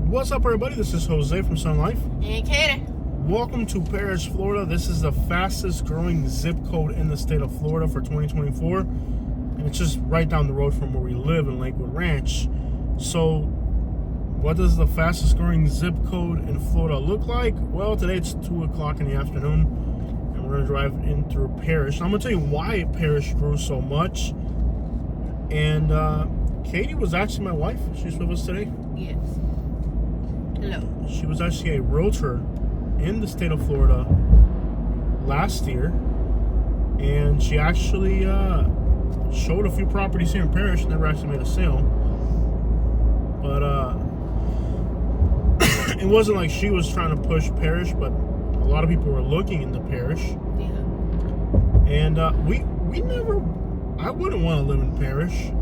What's up, everybody? This is Jose from Sun Life. And Kater. Welcome to Parrish, Florida. This is the fastest growing zip code in the state of Florida for 2024. And it's just right down the road from where we live in Lakewood Ranch. So, what does the fastest growing zip code in Florida look like? Well, today it's 2 o'clock in the afternoon. And we're going to drive in through Parrish. And I'm going to tell you why Parrish grew so much. And Katie was actually my wife. She's with us today. Yes. Hello. She was actually a realtor in the state of Florida last year, and she actually showed a few properties here in Parrish. Never actually made a sale, but it wasn't like she was trying to push Parrish, but a lot of people were looking into Parrish. Yeah. And we never. I wouldn't want to live in Parrish.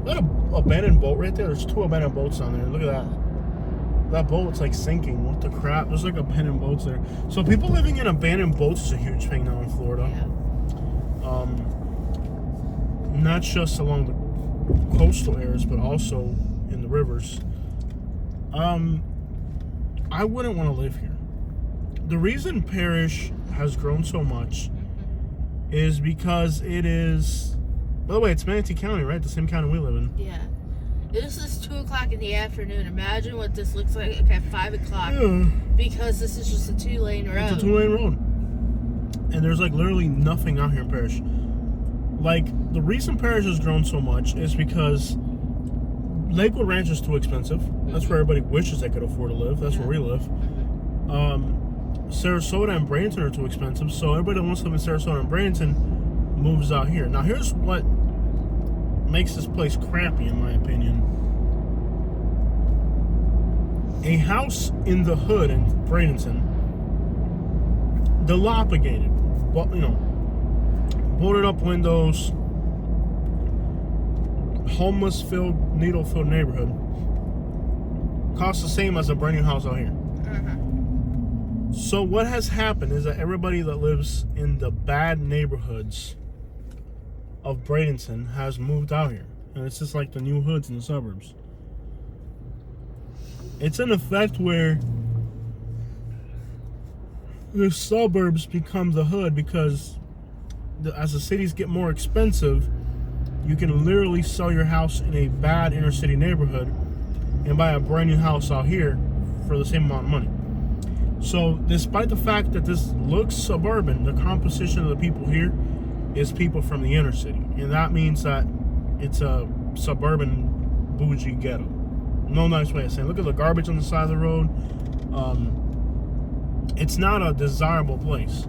That abandoned boat right there. There's 2 abandoned boats on there. Look at that. That boat's like sinking. What the crap? There's like abandoned boats there. So people living in abandoned boats is a huge thing now in Florida. Yeah. Not just along the coastal areas, but also in the rivers. I wouldn't want to live here. The reason Parrish has grown so much is because it is. By the way, it's Manatee County, right? The same county we live in. Yeah. This is 2 o'clock in the afternoon. Imagine what this looks like at 5 o'clock. Yeah. Because this is just a 2-lane road. It's a 2-lane road. And there's like literally nothing out here in Parrish. Like, the reason Parrish has grown so much is because Lakewood Ranch is too expensive. That's where everybody wishes they could afford to live. That's where we live. Sarasota and Bradenton are too expensive. So everybody that wants to live in Sarasota and Bradenton moves out here. Now, here's what makes this place crappy, in my opinion. A house in the hood in Bradenton, dilapidated, but boarded up windows, homeless-filled, needle-filled neighborhood, costs the same as a brand new house out here. So what has happened is that everybody that lives in the bad neighborhoods of Bradenton has moved out here, and it's just like the new hoods in the suburbs. It's an effect where the suburbs become the hood because as the cities get more expensive, you can literally sell your house in a bad inner city neighborhood and buy a brand new house out here for the same amount of money. So despite the fact that this looks suburban, the composition of the people here is people from the inner city, and that means that it's a suburban bougie ghetto. No nice way of saying it. Look at the garbage on the side of the road. It's not a desirable place.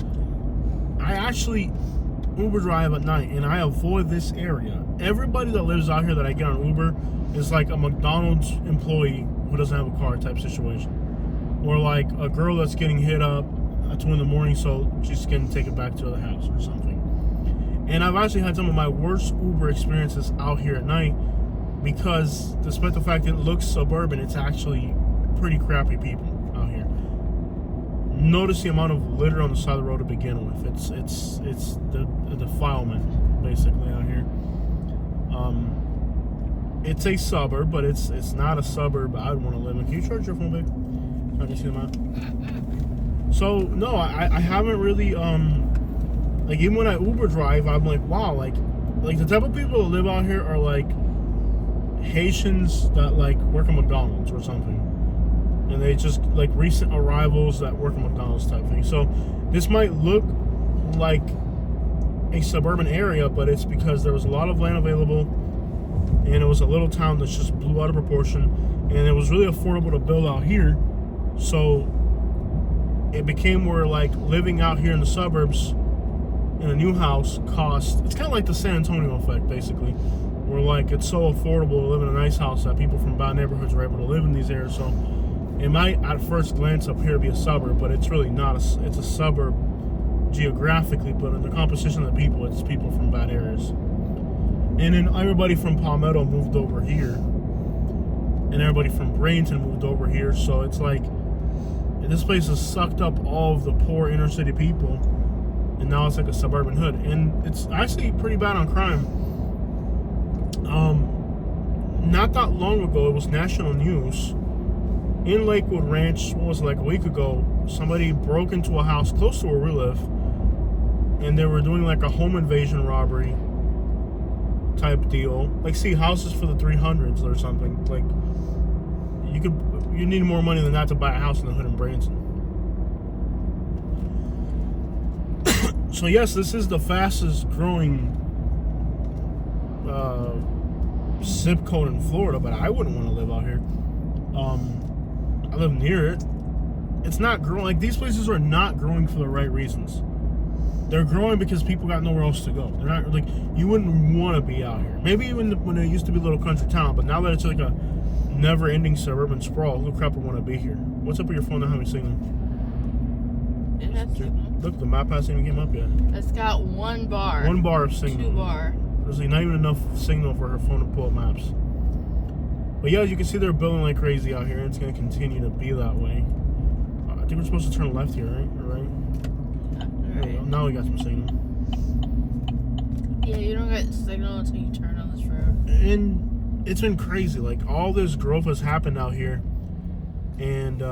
I actually Uber drive at night, and I avoid this area. Everybody that lives out here that I get on Uber is like a McDonald's employee who doesn't have a car type situation, or like a girl that's getting hit up at 2 in the morning, so she's going to take it back to the house or something. And I've actually had some of my worst Uber experiences out here at night because despite the fact that it looks suburban, it's actually pretty crappy people out here. Notice the amount of litter on the side of the road to begin with. It's the defilement basically out here. It's a suburb, but it's not a suburb I'd want to live in. Can you charge your phone, babe? So I can see them out. So no, I haven't really like, even when I Uber drive, I'm like, wow, like the type of people that live out here are like Haitians that like work at McDonald's or something, and they just like recent arrivals that work at McDonald's type thing. So this might look like a suburban area, but it's because there was a lot of land available, and it was a little town that just blew out of proportion, and it was really affordable to build out here. So it became where like living out here in the suburbs in a new house cost. It's kind of like the San Antonio effect, basically, where like it's so affordable to live in a nice house that people from bad neighborhoods are able to live in these areas. So it might at first glance up here be a suburb, but it's really not. It's a suburb geographically, but in the composition of the people, it's people from bad areas. And then everybody from Palmetto moved over here, and everybody from Bradenton moved over here. So it's like this place has sucked up all of the poor inner city people, and now it's like a suburban hood, and it's actually pretty bad on crime. not that long ago, it was national news. In Lakewood Ranch, what was it, like a week ago, somebody broke into a house close to where we live, and they were doing like a home invasion robbery type deal. Like, see, houses for the 300s or something. Like, you need more money than that to buy a house in the hood in Branson. So yes, this is the fastest growing zip code in Florida, but I wouldn't want to live out here. I live near it. It's not growing. Like, these places are not growing for the right reasons. They're growing because people got nowhere else to go. They're not like, you wouldn't want to be out here. Maybe even when it used to be a little country town, but now that it's like a never-ending suburban sprawl, who crap would want to be here? What's up with your phone not having signal? It has signal. Look, the map hasn't even came up yet. It's got 1 bar. 1 bar of signal. 2 bar. There's like not even enough signal for her phone to pull up maps. But yeah, as you can see, they're building like crazy out here, and it's going to continue to be that way. I think we're supposed to turn left here, right? There we go. Now we got some signal. Yeah, you don't get signal until you turn on this road. And it's been crazy. Like, all this growth has happened out here, and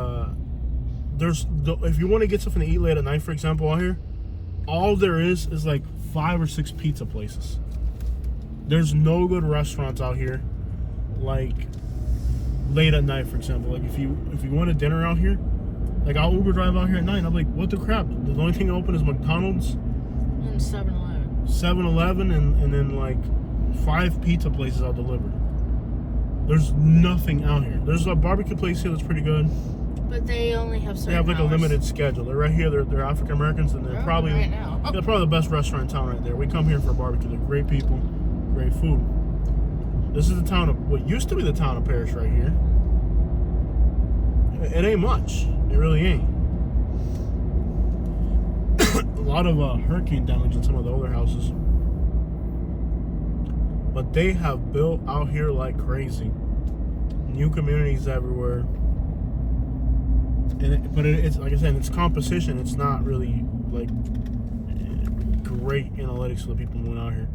if you want to get something to eat late at night, for example, out here, all there is like 5 or 6 pizza places. There's no good restaurants out here, like late at night, for example. Like, if you want a dinner out here, like, I'll Uber drive out here at night, and I'm like, what the crap? The only thing open is McDonald's And 7-Eleven. 7-Eleven, and then like 5 pizza places I'll deliver. There's nothing out here. There's a barbecue place here that's pretty good. But they only have certain They have like hours. a limited schedule. They're right here. They're African Americans, and they're probably right now. they're probably the best restaurant in town right there. We come here for a barbecue. They're great people, great food. This is the town of what used to be the town of Parrish right here. It ain't much. It really ain't. A lot of hurricane damage in some of the older houses. But they have built out here like crazy. New communities everywhere. But it's like I said, it's composition. It's not really like great analytics for the people moving out here.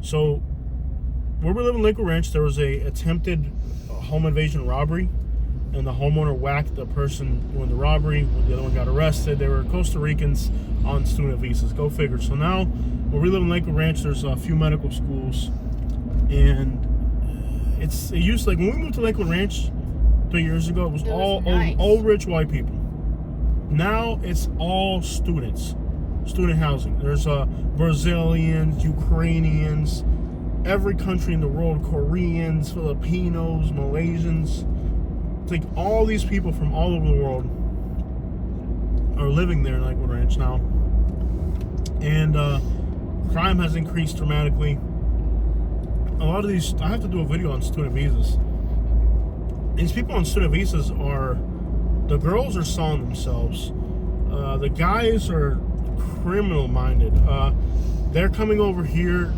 So where we live in Lakewood Ranch, there was a attempted home invasion robbery, and the homeowner whacked the person doing the robbery. When the other one got arrested, they were Costa Ricans on student visas. Go figure. So now, where we live in Lakewood Ranch, there's a few medical schools, and it used, like, when we moved to Lakewood Ranch 3 years ago, it was all rich white people. Now it's all students, student housing. There's Brazilians, Ukrainians, every country in the world, Koreans, Filipinos, Malaysians. It's like all these people from all over the world are living there in Lakewood Ranch now. And crime has increased dramatically. A lot of these, I have to do a video on student visas. These people on student visas are, the girls are selling themselves. The guys are criminal minded. They're coming over here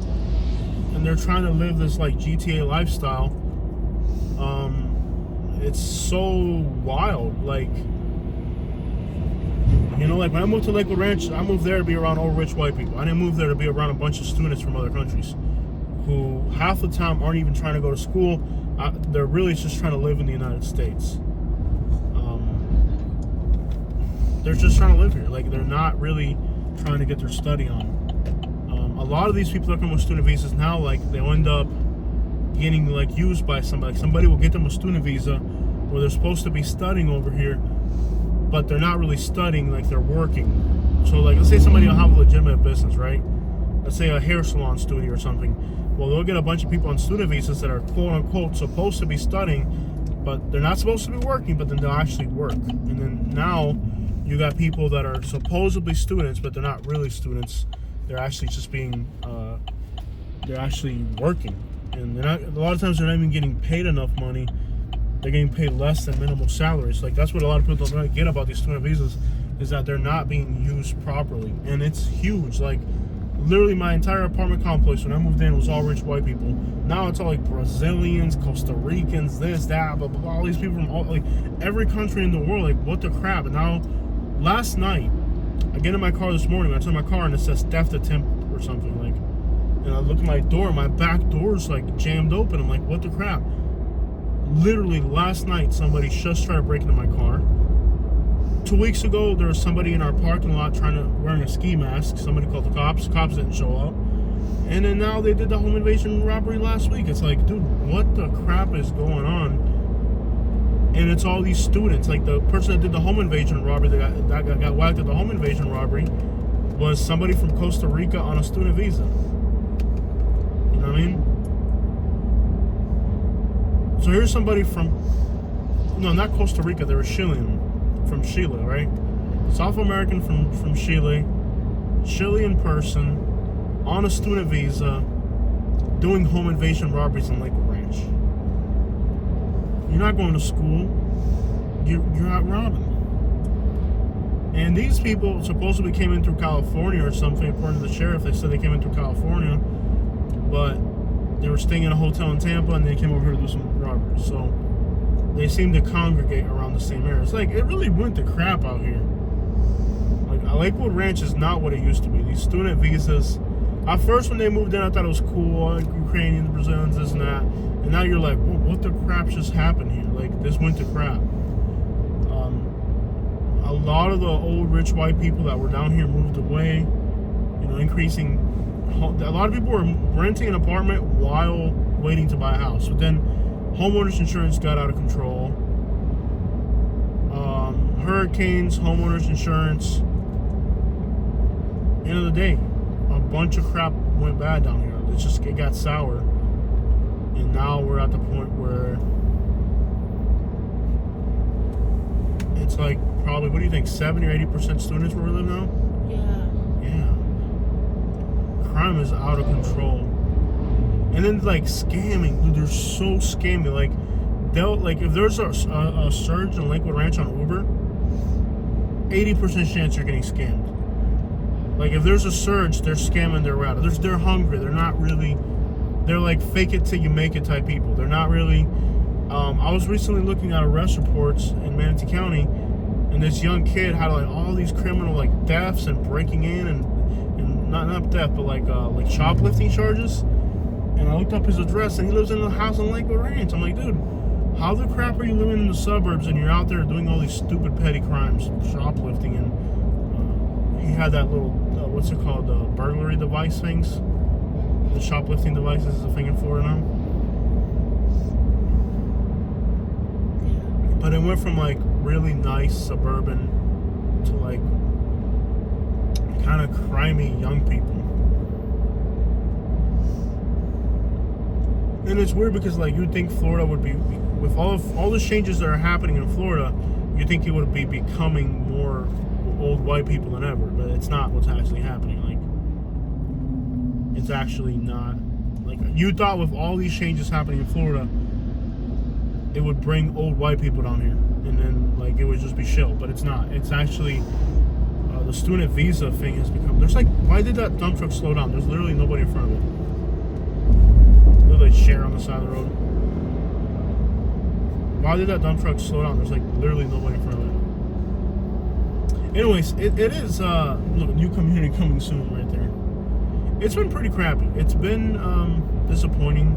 and they're trying to live this like GTA lifestyle. It's so wild. Like, you know, like when I moved to Lakewood Ranch, I moved there to be around all rich white people. I didn't move there to be around a bunch of students from other countries who half the time aren't even trying to go to school. They're really just trying to live in the United States. They're just trying to live here. Like, they're not really trying to get their study on. A lot of these people that come with student visas now, like, they'll end up getting like used by somebody. Somebody will get them a student visa where they're supposed to be studying over here, but they're not really studying, like they're working. So like, let's say somebody will have a legitimate business, right? Let's say a hair salon studio or something. Well, they'll get a bunch of people on student visas that are quote unquote supposed to be studying, but they're not supposed to be working, but then they'll actually work. And then now you got people that are supposedly students, but they're not really students. They're actually just being, they're actually working. And they're not, a lot of times they're not even getting paid enough money. They're getting paid less than minimum salaries. Like, that's what a lot of people don't get about these student visas, is that they're not being used properly. And it's huge. Like, literally my entire apartment complex when I moved in was all rich white people. Now it's all like Brazilians, Costa Ricans, this, that, blah, blah, blah. All these people from all, like, every country in the world. Like, what the crap? And now, last night, I get in my car this morning, I turn my car and it says theft attempt or something, like, and I look at my door, my back door's like jammed open. I'm like, what the crap? Literally last night, somebody just tried breaking into my car. 2 weeks ago, there was somebody in our parking lot wearing a ski mask. Somebody called the cops. Cops didn't show up. And then now they did the home invasion robbery last week. It's like, dude, what the crap is going on? And it's all these students. Like the person that did the home invasion robbery, that got whacked at the home invasion robbery, was somebody from Costa Rica on a student visa. You know what I mean? So here's somebody from, no, not Costa Rica, they were Chilean, from Chile, right? South American from Chile, Chilean person, on a student visa, doing home invasion robberies in Lakewood Ranch. You're not going to school, you're out robbing. And these people supposedly came in through California or something, according to the sheriff. They said they came in through California, but they were staying in a hotel in Tampa and they came over here to do some robberies. So they seem to congregate around the same area. It's like, it really went to crap out here. Like, Lakewood Ranch is not what it used to be. These student visas, at first when they moved in, I thought it was cool, like Ukrainians, Brazilians, this and that. And now you're like, what the crap just happened here? Like, this went to crap. A lot of the old rich white people that were down here moved away, increasing. A lot of people were renting an apartment while waiting to buy a house. But then homeowners insurance got out of control. Hurricanes, homeowners insurance. End of the day, a bunch of crap went bad down here. It got sour. And now we're at the point where it's like probably, what do you think, 70 or 80% students where we live now? Yeah. Crime is out of control. And then like scamming, dude, they're so scammy. Like if there's a surge in Lakewood Ranch on Uber, 80% chance you're getting scammed. Like if there's a surge, they're scamming their route. They're hungry. They're like fake it till you make it type people. They're not really. I was recently looking at arrest reports in Manatee County, and this young kid had like all these criminal like thefts and breaking in and not theft, but like shoplifting charges. And I looked up his address, and he lives in a house in Lakewood Ranch. I'm like, dude, how the crap are you living in the suburbs and you're out there doing all these stupid petty crimes, shoplifting, and he had that little what's it called, burglary device things. The shoplifting devices is a thing in Florida now. But it went from like really nice suburban to like kind of crimey young people. And it's weird because like you'd think Florida would be, with all the changes that are happening in Florida, you'd think it would be becoming more old white people than ever, but it's not what's actually happening. Like, it's actually not. Like, you thought with all these changes happening in Florida, it would bring old white people down here, and then like it would just be chill, but it's not. It's actually the student visa thing has become. There's like, why did that dump truck slow down? There's literally nobody in front of it. Literally share on the side of the road. Why did that dump truck slow down? There's like literally nobody in front of it. Anyways, it is look, new community coming soon right there. It's been pretty crappy. It's been disappointing,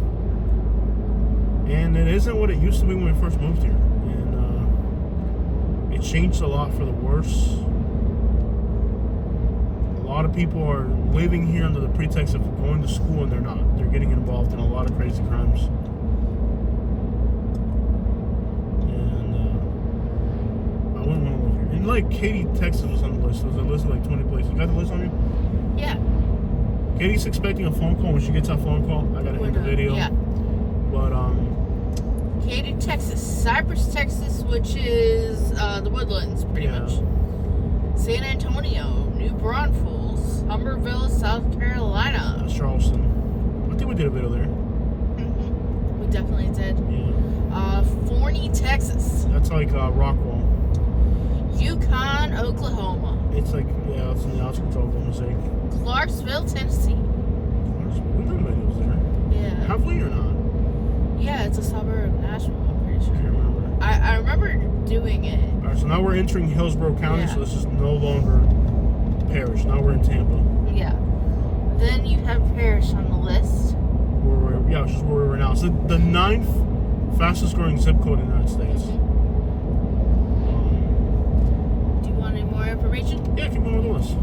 and it isn't what it used to be when we first moved here. And it changed a lot for the worse. A lot of people are living here under the pretext of going to school, and they're not. They're getting involved in a lot of crazy crimes. And I wouldn't want to live here. And like Katy, Texas was on the list. There's a list of like 20 places. You got the list on you? Yeah. Katie's expecting a phone call. When she gets that phone call, I gotta end the video. Yeah. But Katy, Texas, Cypress, Texas, which is the Woodlands, pretty much. San Antonio, New Braunfels, Humberville, South Carolina. Charleston. I think we did a video there. Mm-hmm. We definitely did. Yeah. Forney, Texas. That's like Rockwall. Yukon, Oklahoma. It's like, yeah, it's in the outskirts of Oklahoma City. Clarksville, Tennessee. We've done videos there. Yeah. Have we or not? Yeah, it's a suburb of Nashville, I'm pretty sure. I can't remember. I remember doing it. Alright, so now we're entering Hillsborough County, Yeah. so this is no longer Parish. Now we're in Tampa. Yeah. Then you have Parish on the list. Which is where we are now. So the 9th Fastest growing zip code in the United States. Do you want any more information? Yeah, keep going with the list.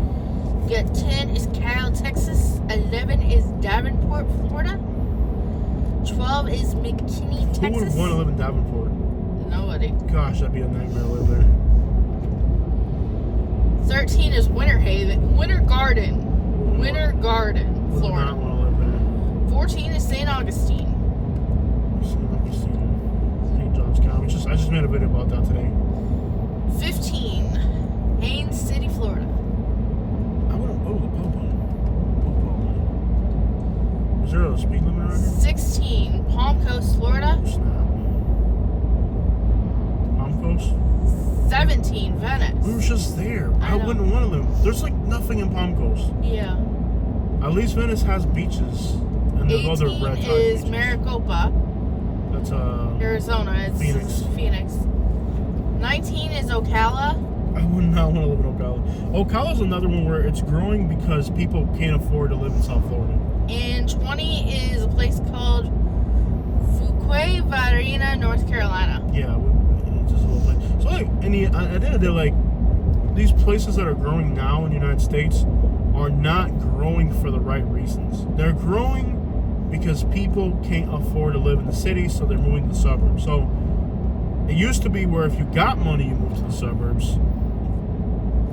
You got 10 is Kyle, Texas. 11 is Davenport, Florida. 12 is McKinney, Who would Texas. want to live in Davenport? Nobody. Gosh, that'd be a nightmare to live there. 13 is Winter Garden, Would not Florida. want to live there. 14 is St. Augustine. St. Johns County. I just made a video about that today. 15, Haines City, Florida. I wouldn't go to the Popo. Is there a speed limit around here? 16, Palm Coast, Florida. Snap. Palm Coast? 17, Venice. We were just there. I I know. wouldn't want to live. There's like nothing in Palm Coast. Yeah. At least Venice has beaches. And there's other 18 red tide is beaches. Maricopa, That's Arizona. It's Phoenix. 19 is Ocala. I would not want to live in Ocala. Ocala's another one where it's growing because people can't afford to live in South Florida. And 20 is a place called Fuquay Varina, North Carolina. Yeah, it's just a little place. So like, at the end of the day, like these places that are growing now in the United States are not growing for the right reasons. They're growing because people can't afford to live in the city, so they're moving to the suburbs. So it used to be where if you got money, you moved to the suburbs.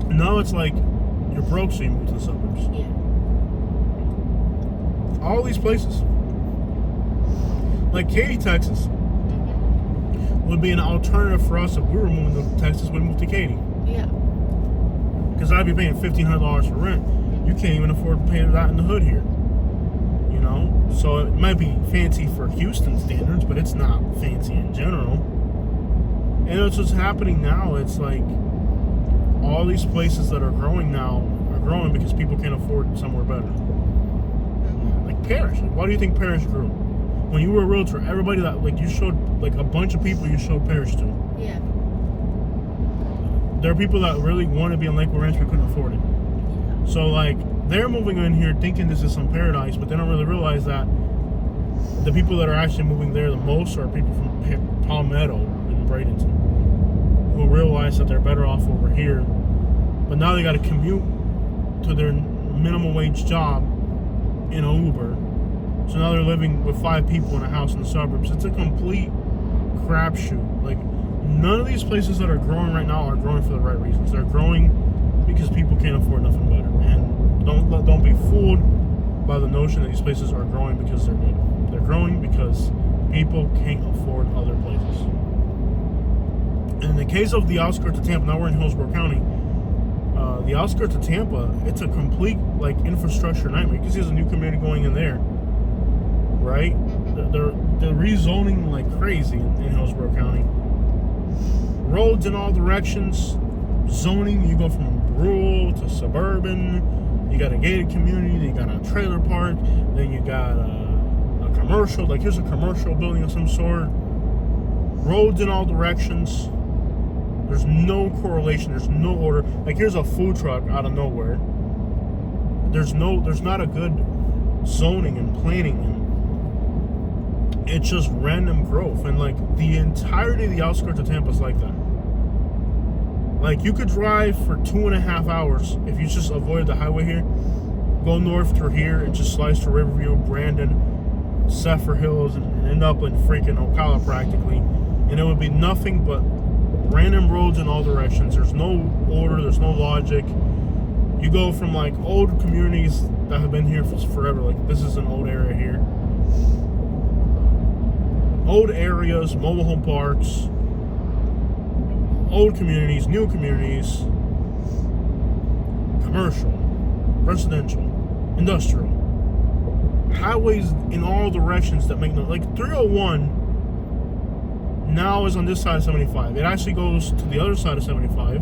Now it's like you're broke, so you move to the suburbs. Yeah. All these places, like Katy, Texas, would be an alternative for us if we were moving to Texas. We'd move to Katy Yeah. because I'd be paying $1,500 for rent. You can't even afford to pay that in the hood here. You know, so it might be fancy for Houston standards, but it's not fancy in general. And it's what's happening now. It's like all these places that are growing now are growing because people can't afford somewhere better. Like Parrish. Like, why do you think Parrish grew? When you were a realtor, everybody that like you showed like a bunch of people you showed Parrish to. Yeah. There are people that really want to be in Lakewood Ranch but couldn't afford it. So like they're moving in here thinking this is some paradise, but they don't really realize that the people that are actually moving there the most are people from Palmetto and Bradenton who realize that they're better off over here. But now they got to commute to their minimum wage job in an Uber. So now they're living with 5 people in a house in the suburbs. It's a complete crapshoot. Like none of these places that are growing right now are growing for the right reasons. They're growing because people can't afford nothing better. And don't be fooled by the notion that these places are growing because they're good. They're growing because people can't afford other places. And in the case of the outskirts of Tampa, now we're in Hillsborough County. The outskirts of Tampa, it's a complete like infrastructure nightmare. You can see there's a new community going in there, right? They're rezoning like crazy in Hillsborough County. Roads in all directions. Zoning, you go from rural to suburban. You got a gated community. You got a trailer park. Then you got a commercial. Like here's a commercial building of some sort. Roads in all directions. There's no correlation. There's no order. Like here's a food truck out of nowhere. There's not a good zoning and planning, and it's just random growth. And like the entirety of the outskirts of Tampa is like that. Like you could drive for 2.5 hours if you just avoid the highway here. Go north through here and just slice to Riverview, Brandon, Zephyr Hills, and end up in freaking Ocala practically. And it would be nothing but random roads in all directions. There's no order, there's no logic. You go from like old communities that have been here for forever. Like this is an old area here. Old areas, mobile home parks, old communities, new communities, commercial, residential, industrial, highways in all directions that make no, like 301 now is on this side of 75. It actually goes to the other side of 75.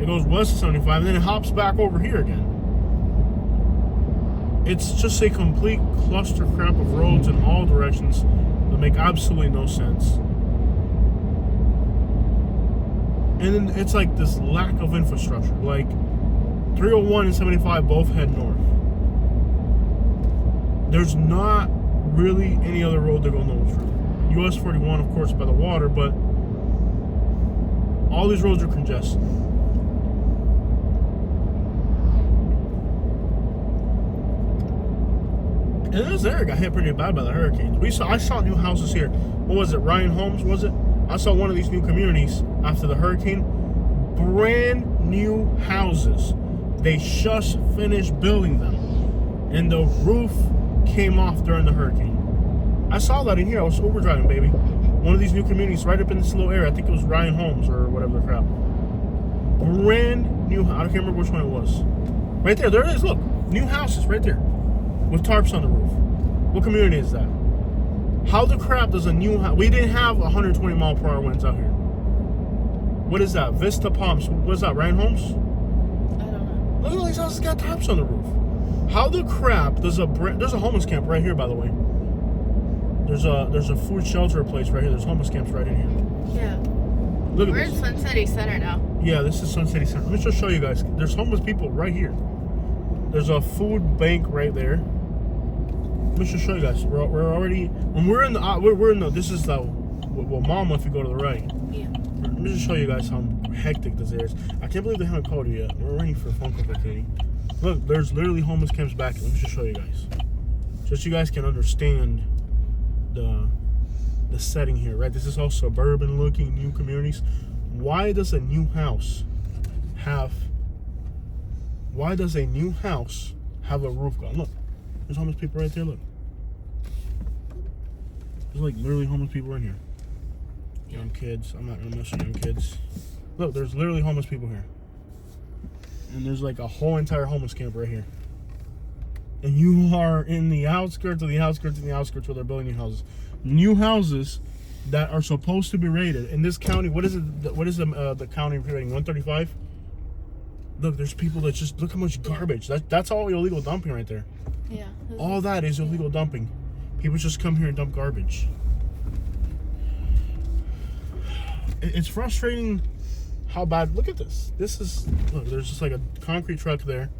It goes west of 75 and then it hops back over here again. It's just a complete cluster crap of roads in all directions that make absolutely no sense. And then it's like this lack of infrastructure. Like 301 and 75 both head north. There's not really any other road to go north through. US 41, of course, by the water, but all these roads are congested. And this area got hit pretty bad by the hurricanes. I saw new houses here. What was it? Ryan Homes, was it? I saw one of these new communities after the hurricane. Brand new houses. They just finished building them. And the roof came off during the hurricane. I saw that in here. I was Uber driving, baby. One of these new communities right up in this little area. I think it was Ryan Homes or whatever the crap. Brand new. I can't remember which one it was. Right there. There it is. Look. New houses right there. With tarps on the roof. What community is that? How the crap does a new house... We didn't have 120 mile per hour winds out here. What is that? Vista Palms. What is that? Ryan Homes? I don't know. Look at all these houses got tarps on the roof. How the crap does there's a homeless camp right here, by the way. There's a food shelter place right here. There's homeless camps right in here. Yeah. Look at We're in this. Sun City Center now. Yeah, this is Sun City Center. Let me just show you guys. There's homeless people right here. There's a food bank right there. Let me just show you guys. We're already when we're in the this is the Mama if you go to the right. Yeah. Let me just show you guys how hectic this is. I can't believe they haven't called you yet. We're waiting for a phone call for Katie. Look, there's literally homeless camps back. Let me just show you guys. Just so you guys can understand the setting here, right? This is all suburban looking new communities. Why does a new house have a roof gone? Look, there's homeless people right there. Look, there's like literally homeless people in here. Young kids. I'm not gonna mess with young kids. Look, there's literally homeless people here. And there's like a whole entire homeless camp right here. And you are in the outskirts of the outskirts of the outskirts where they're building new houses. New houses that are supposed to be rated. In this county, what is it? What is the county rating? 135? Look, there's people that just, look how much garbage. That's all illegal dumping right there. Yeah. All that is illegal dumping. People just come here and dump garbage. It's frustrating how bad. Look at this. This is, look, there's just like a concrete truck there.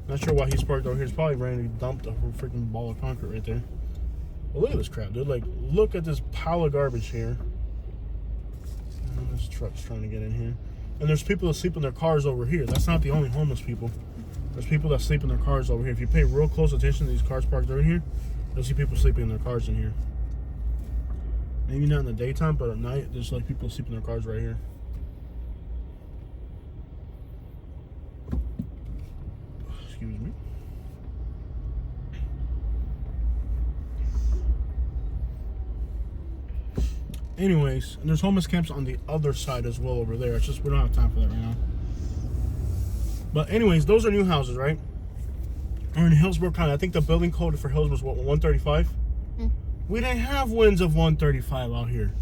Not sure why he's parked over here. He's probably randomly dumped a freaking ball of concrete right there. But look at this crap, dude. Like, look at this pile of garbage here. And this truck's trying to get in here. And there's people that sleep in their cars over here. That's not the only homeless people. There's people that sleep in their cars over here. If you pay real close attention to these cars parked over here, you'll see people sleeping in their cars in here. Maybe not in the daytime, but at night, there's like people sleeping in their cars right here. Excuse me. Anyways, and there's homeless camps on the other side as well over there. It's just we don't have time for that right now. But anyways, those are new houses, right? We're in Hillsborough County. I think the building code for Hillsborough was what, 135? We didn't have winds of 135 out here.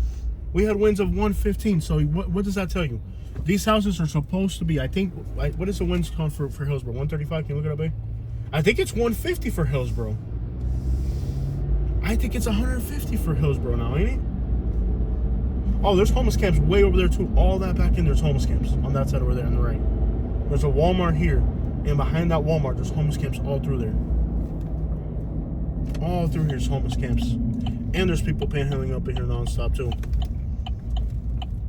We had winds of 115. So what does that tell you? These houses are supposed to be, I think, what is the winds called for Hillsborough? 135? Can you look it up, babe? I think it's 150 for Hillsborough. I think it's 150 for Hillsborough now, ain't it? Oh, there's homeless camps way over there too. All that back in there's homeless camps on that side over there on the right. There's a Walmart here, and behind that Walmart there's homeless camps all through there. All through here's homeless camps. And there's people panhandling up in here nonstop too.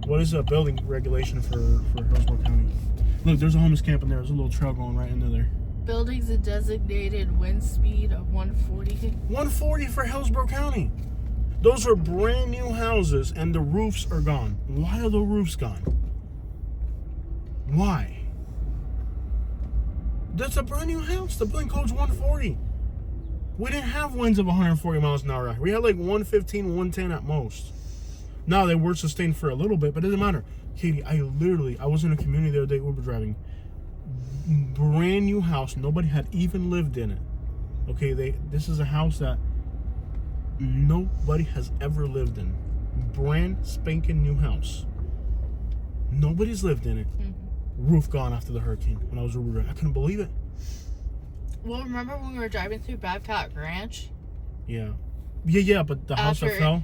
What is the building regulation for Hillsborough County? Look, there's a homeless camp in there. There's a little trail going right into there. Buildings a designated wind speed of 140. 140 for Hillsborough County. Those are brand new houses and the roofs are gone. Why are the roofs gone? Why? That's a brand new house. The building code's 140. We didn't have winds of 140 miles an hour out here. We had like 115, 110 at most. Now they were sustained for a little bit, but it doesn't matter. Katie, I was in a community the other day Uber driving. Brand new house. Nobody had even lived in it. Okay, this is a house that nobody has ever lived in. Brand spanking new house. Nobody's lived in it. Roof gone after the hurricane when I was Uber driving. I couldn't believe it. Well, remember when we were driving through Babcock Ranch? Yeah, but the house that fell.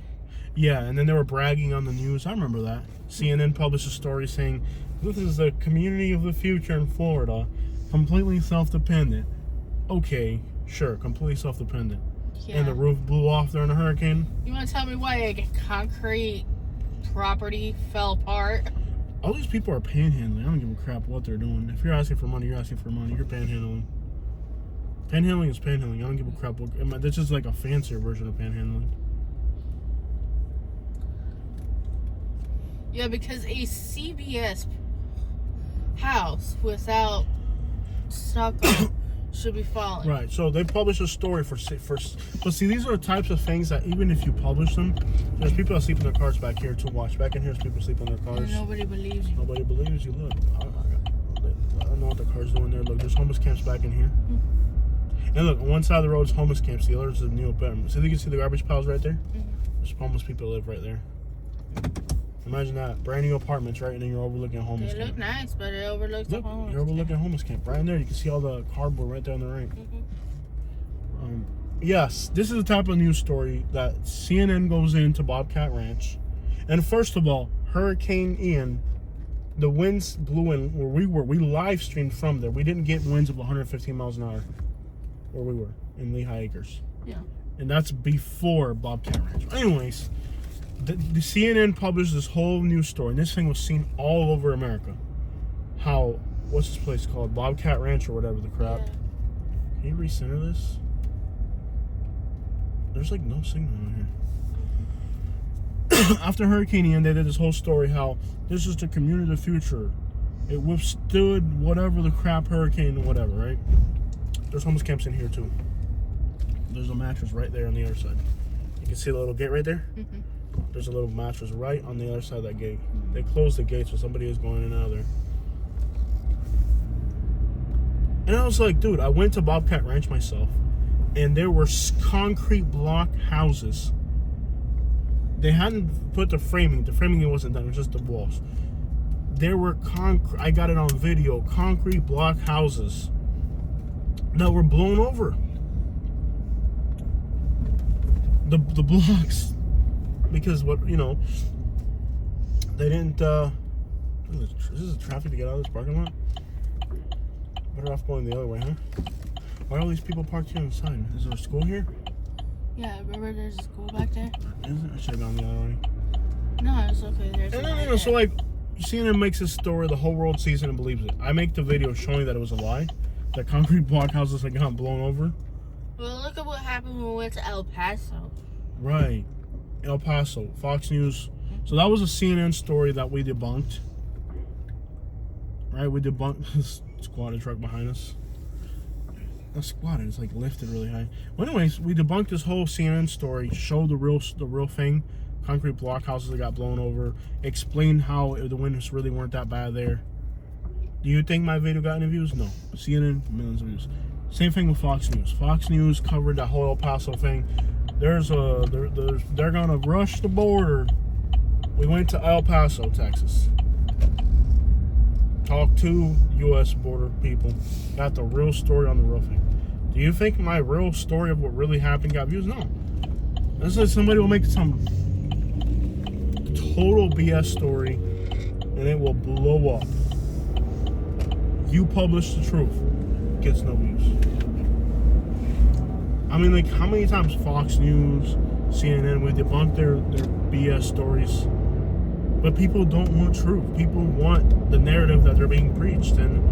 Yeah, and then they were bragging on the news. I remember that. CNN published a story saying, this is the community of the future in Florida. Completely self-dependent. Okay, sure, completely self-dependent. Yeah. and the roof blew off during a hurricane. You want to tell me why a concrete property fell apart? All these people are panhandling. I don't give a crap what they're doing. If you're asking for money, you're asking for money. You're panhandling. Panhandling is panhandling. I don't give a crap what. This is like a fancier version of panhandling. Yeah, because a CBS house without stucco should be falling. Right. So they publish a story for. But see, these are the types of things that even if you publish them, there's people that sleep in their cars back here to watch. Back in here, there's people sleep in their cars. And nobody believes you. Nobody believes you. Look, I don't know what the car's doing there. Look, there's homeless camps back in here. And look, on one side of the road is homeless camps. The other is the new apartment. So you can see the garbage piles right there. There's homeless people that live right there. Imagine that. Brand new apartments, right? And then you're overlooking a homeless camp. They look nice, but it overlooks the homeless. You're overlooking a homeless camp. Right in there, you can see all the cardboard right there on the right. Yes, this is the type of news story that CNN goes into Bobcat Ranch. And first of all, Hurricane Ian, the winds blew in where we were. We live streamed from there. We didn't get winds of 115 miles an hour where we were in Lehigh Acres. Yeah. And that's before Bobcat Ranch. Anyways, the CNN published this whole news story, and this thing was seen all over America. How, what's this place called? Bobcat Ranch or whatever the crap. Yeah. Can you recenter this? There's like no signal on here. After Hurricane Ian, they did this whole story how this is the community of the future. It withstood whatever the crap hurricane, whatever, right? There's homeless camps in here too. There's a mattress right there on the other side. You can see the little gate right there? There's a little mattress right on the other side of that gate. They closed the gate so somebody is going in and out of there. And I was like, dude, I went to Bobcat Ranch myself, and there were concrete block houses. They hadn't put the framing. The framing wasn't done. It was just the walls. There were I got it on video. Concrete block houses that were blown over. The blocks, because what they didn't. This is traffic to get out of this parking lot. Better off going the other way, huh? Why are all these people parked here on the side? Is there a school here? Yeah, remember there's a school back there? Is it? I should have gone the other way. No, it's okay. There's No. So like, CNN makes this story, the whole world sees it and believes it. I make the video showing that it was a lie, that concrete block houses had gotten blown over. Well, look at what happened when we went to El Paso. Right, El Paso, Fox News. So that was a CNN story that we debunked. Right, we debunked this squatted truck behind us. Not squatted, it's like lifted really high. Well, anyways, we debunked this whole CNN story, showed the real thing, concrete block houses that got blown over, explained how the winds really weren't that bad there. Do you think my video got any views? No. CNN, millions of views. Same thing with Fox News. Fox News covered that whole El Paso thing. They're gonna rush the border. We went to El Paso, Texas. Talked to U.S. border people. Got the real story on the roofing. Do you think my real story of what really happened got views? No. This is somebody will make some total BS story and it will blow up. You publish the truth, gets no views. I mean, like, how many times Fox News, CNN, we debunk their BS stories? But people don't want truth. People want the narrative that they're being preached. And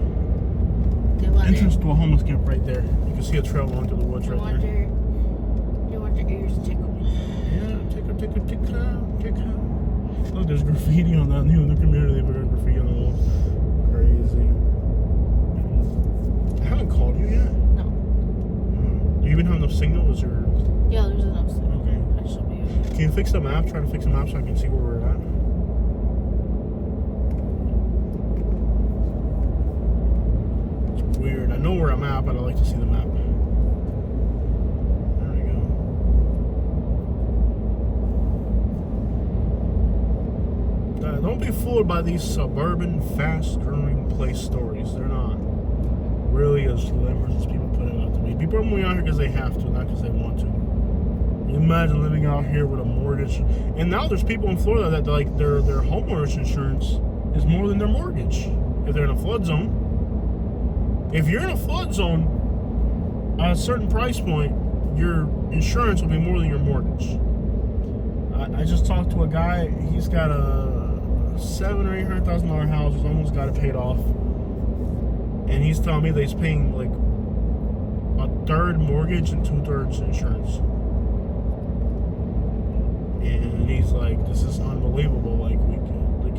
entrance to a homeless camp right there. You can see a trail going through the woods right there. You want your ears tickled? Yeah, tickle. Look, there's graffiti on that new community. They've got graffiti on the wall. Crazy. I haven't called you yet. No. Do you even have enough signal? Is there? Yeah, there's enough signal. Okay. That should be okay. Can you fix the map? Try to fix the map so I can see where we're at. It's weird. I know where I'm at, but I like to see the map. There we go. Don't be fooled by these suburban, fast-growing place stories. They're not really as glamorous as people put it out to be. People are moving out here because they have to, not because they want to. You imagine living out here with a mortgage, and now there's people in Florida that like their homeowners insurance is more than their mortgage if they're in a flood zone. If you're in a flood zone at a certain price point, your insurance will be more than your mortgage. I just talked to a guy. He's got a $700,000 or $800,000 house. He's almost got it paid off, and he's telling me that he's paying like a third mortgage and 2/3 insurance. And he's like, "This is unbelievable. Like,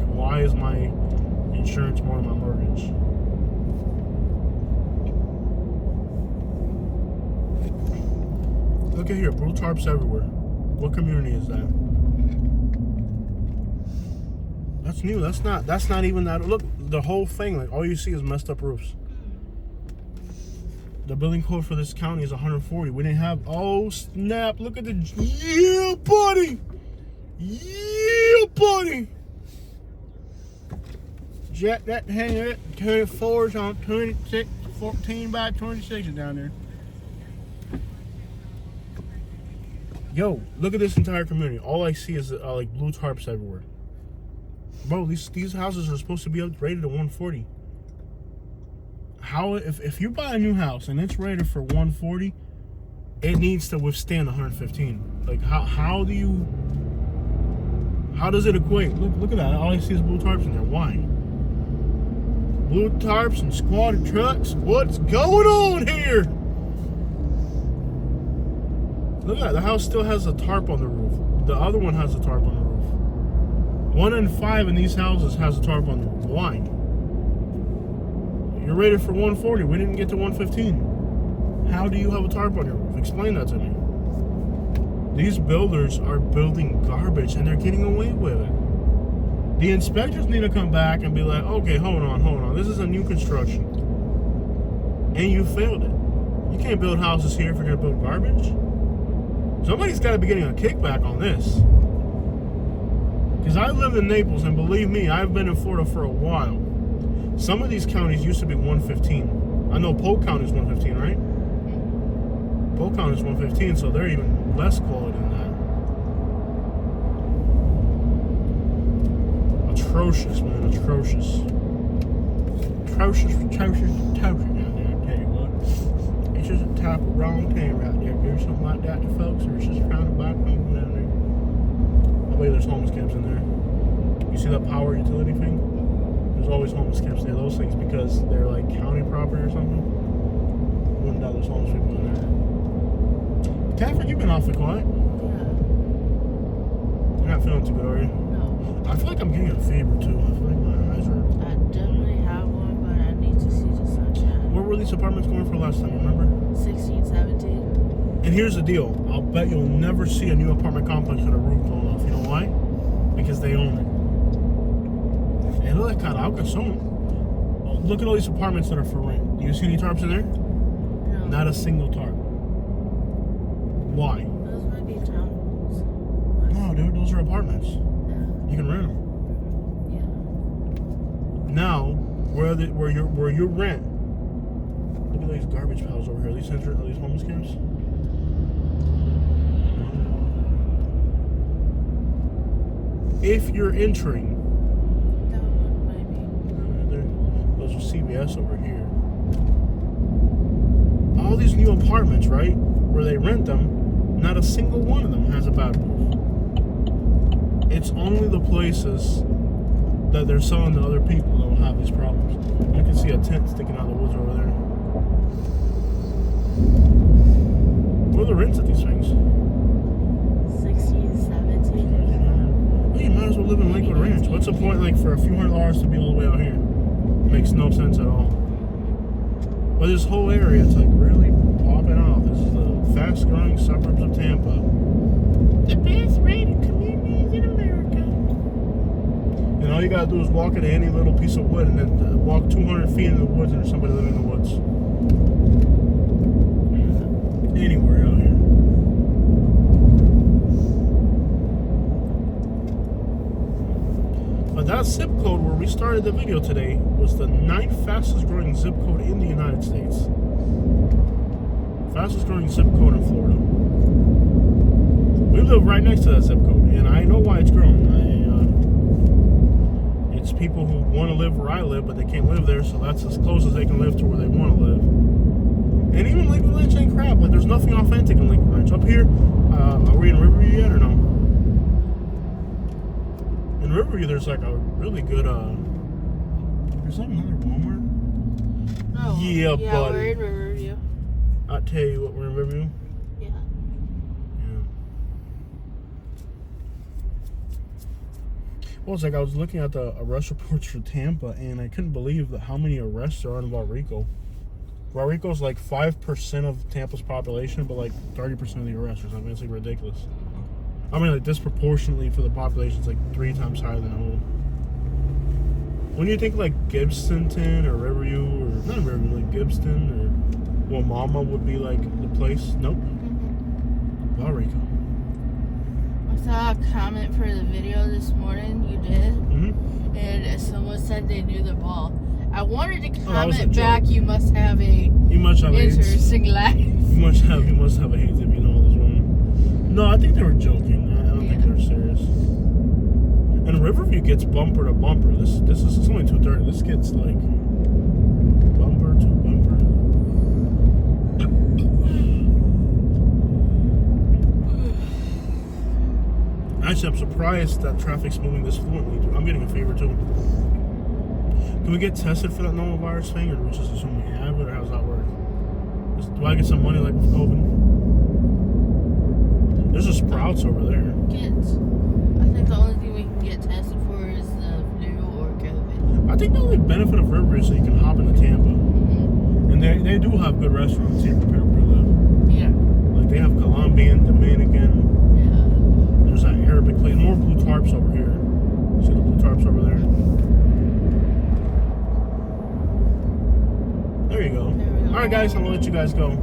why is my insurance more than my mortgage?" Look at here, blue tarps everywhere. What community is that? That's new. That's not even that. Look, the whole thing, like all you see is messed up roofs. The building code for this county is 140. We didn't have, oh snap, look at the, yeah buddy. Yeah buddy. Jet that hanger, 24s on 26, 14 by 26 down there. Yo, look at this entire community. All I see is like blue tarps everywhere. Bro, these houses are supposed to be upgraded to 140. How if you buy a new house and it's rated for 140, it needs to withstand 115. Like how does it equate? Look at that. All I see is blue tarps in there. Why? Blue tarps and squatted trucks. What's going on here? Look at that. The house still has a tarp on the roof. The other one has a tarp on the roof. 1 in 5 in these houses has a tarp on the roof. Why? You're rated for 140. We didn't get to 115. How do you have a tarp on your roof? Explain that to me. These builders are building garbage and they're getting away with it. The inspectors need to come back and be like, okay, hold on. This is a new construction. And you failed it. You can't build houses here if you're going to build garbage. Somebody's got to be getting a kickback on this. Because I lived in Naples, and believe me, I've been in Florida for a while. Some of these counties used to be 115. I know Polk County is 115, right? Polk County is 115, so they're even less quality than that. Atrocious, man, atrocious. Atrocious down there, I tell you what. It's just a type of wrong thing right there. Do something like that to folks, or it's just trying to buy something down there. I bet there's homeless camps in there. You see that power utility thing? There's always homeless camps near those things because they're like county property or something. Wouldn't doubt there's homeless people in there. Catherine, you've been awfully quiet. Yeah. You're not feeling too good, are you? No. I feel like I'm getting a fever too. I feel like my eyes are. I definitely have one, but I need to see the sunshine. Where were these apartments going for last time? Remember? 16, 17. And here's the deal. I'll bet you'll never see a new apartment complex with a roof blown off. You know why? Because they own it. And look at Carauca, someone. Look at all these apartments that are for rent. Do you see any tarps in there? No. Not a single tarp. Why? Those might be townhomes. No, dude, those are apartments. You can rent them. Yeah. Now, where you rent. Look at these garbage piles over here. Are these homeless camps? If you're entering, That one maybe. those are CVS over here. All these new apartments, right, where they rent them, not a single one of them has a bad roof. It's only the places that they're selling to other people that will have these problems. You can see a tent sticking out of the woods over there. What are the rents at these things? 16, 17. Well, you might as well live in Lakewood Ranch. What's the point, like, for a few $100s to be all the way out here? Makes no sense at all. But this whole area, it's like really popping off. This is the fast-growing suburbs of Tampa. The best-rated communities in America. And all you gotta do is walk into any little piece of wood and then walk 200 feet into the woods and there's somebody living in the woods. Anywhere out here. But that zip code where we started the video today was the 9th fastest growing zip code in the United States. Fastest growing zip code in Florida. We live right next to that zip code, and I know why it's growing. It's people who want to live where I live, but they can't live there, so that's as close as they can live to where they want to live. And even Lakewood Ranch ain't crap. Like, there's nothing authentic in Lakewood Ranch. Up here, are we in Riverview yet or no? In Riverview, there's like a really good, there's like another Walmart. No. Yeah, Yeah, buddy. we're in Riverview. I'll tell you what, we're in Riverview. Yeah. Yeah. Well, it's like I was looking at the arrest reports for Tampa, and I couldn't believe that how many arrests are on Valrico. Valrico's like 5% of Tampa's population, but like 30% of the arrests or something. It's like ridiculous. I mean, like disproportionately for the population, it's like 3 times higher than the whole. When you think like Gibsonton or Riverview, or not Riverview, like Gibston or Wamama would be like the place. Nope. Valrico. I saw a comment for the video this morning you did, Mm-hmm. and someone said they knew the ball. I wanted to that was a comment back, joke. you must have a You must have AIDS. interesting life. You must have a AIDS if you know all this woman. No, I think they were joking. I don't think they were serious. And Riverview gets bumper to bumper. This is it's only 2:30. This gets like bumper to bumper. Actually, I'm surprised that traffic's moving this fluently. I'm getting a fever too. Can we get tested for that normal virus thing, or do we just assume we have it, or how does that work? Do I get some money like with COVID? There's a Sprouts over there. I think the only thing we can get tested for is the flu or COVID. I think the only benefit of River is that you can hop into Tampa. Mm-hmm. And they do have good restaurants here compared to where we live. Yeah. Like they have Colombian, Dominican, Yeah. there's that Arabic place, more blue tarps over here. See the blue tarps over there? There you go. There we go. Alright guys, I'm gonna let you guys go.